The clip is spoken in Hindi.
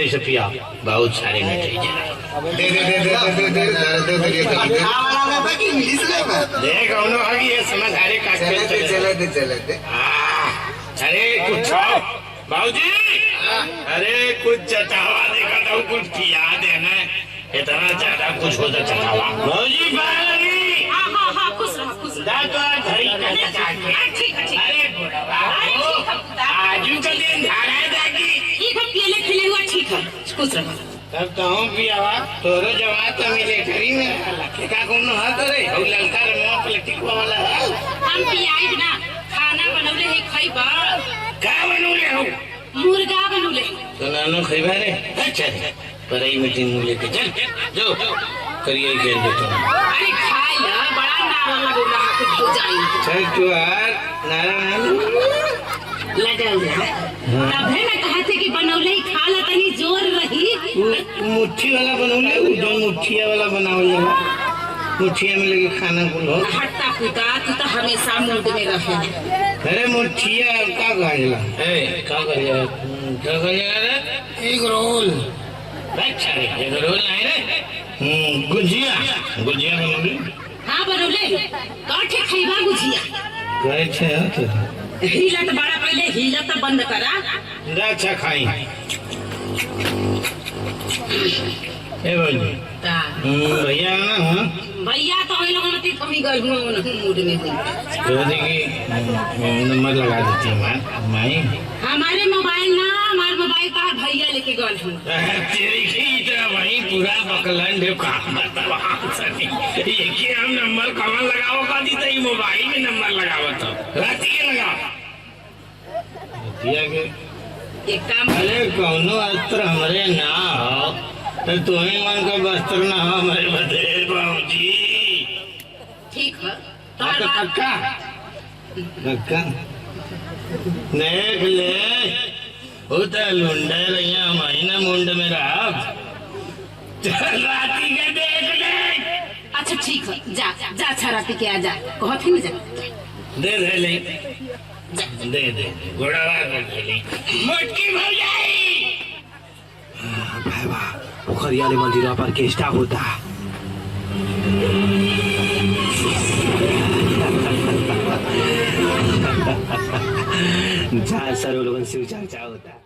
से पिया, बहुत सारे मीठे दे दे दे दे दे देख कौनो आगे ये समझ अरे चले अरे कुछ बाबूजी, अरे कुछ चटावा देखा था, कुछ किया देना, इतना ज्यादा कुछ हो तो चटावा बाबूजी खुश रहो घड़ी अरे आजू का दिन धारा जागी ठीक है, केले खिले हुआ ठीक है, खुश रहो। तब तो हम पियावा तोरो जवाब तो मिले घरी में का कौन हाथ रे हो ललका रमवा प्लास्टिक वाला हम पियाई ना खाना बनौले है, खइबा का बनौले हो? मुर्गा बनौले तो नानो खइबा रे। अच्छा परई में तीन लेके चल जो करिए के देतो। अरे खाई ना, बड़ा नारा लगोला कुछ हो जाई चल तू यार नारायण लगाओ तब है ना कहा थे कि बनौले ही खा ला, तनी जोर रही। मुट्ठी वाला बनौले, जो मुट्ठिया वाला बनावले मुठिया में लगे खाना कुल हो। हट्टा पुता तू तो हमेशा मूड में रहे। अरे मुठिया का कहला ए का कहला रे? Egg roll. अच्छा रे एग रोल नहीं रे, गुजिया बनौले। हाँ बनौले काठे खइबा गुजिया कहे छे तो हिलत बड़ा पहले हिलत बंद करा। अच्छा खाई ए भाई भैया ना भैया तो हम लोग मत कमी गए मूड में हुई। तो देखिए नंबर लगा देती है माई हमारे मोबाइल ना, हमारे मोबाइल का भैया लेके गए हैं। तेरी की इतना वही पूरा बकलन दे काम बतावा सनी ये कि हम नंबर कहाँ लगाओ का दी तो मोबाइल में नंबर लगाओ तो राती के लगाओ दिया के एक काम अरे कौनो अस्त्र हमारे ना हो तो तुम्हें मन का वस्त्र ना हो हमारे बदे बाबूजी। ठीक है तो पक्का देख ले होता लुंडा रैया महीना मुंड में रहा राती के देख ले। अच्छा ठीक है जा जा अच्छा राती के आ जा कहत ही जा दे ले दे घोड़ावा कर ले मोटकी हो जाई। भाई वाह पोखरिया ले मंदिर पर केष्टा होता जहाँ सर लोगों से ऊंचा होता।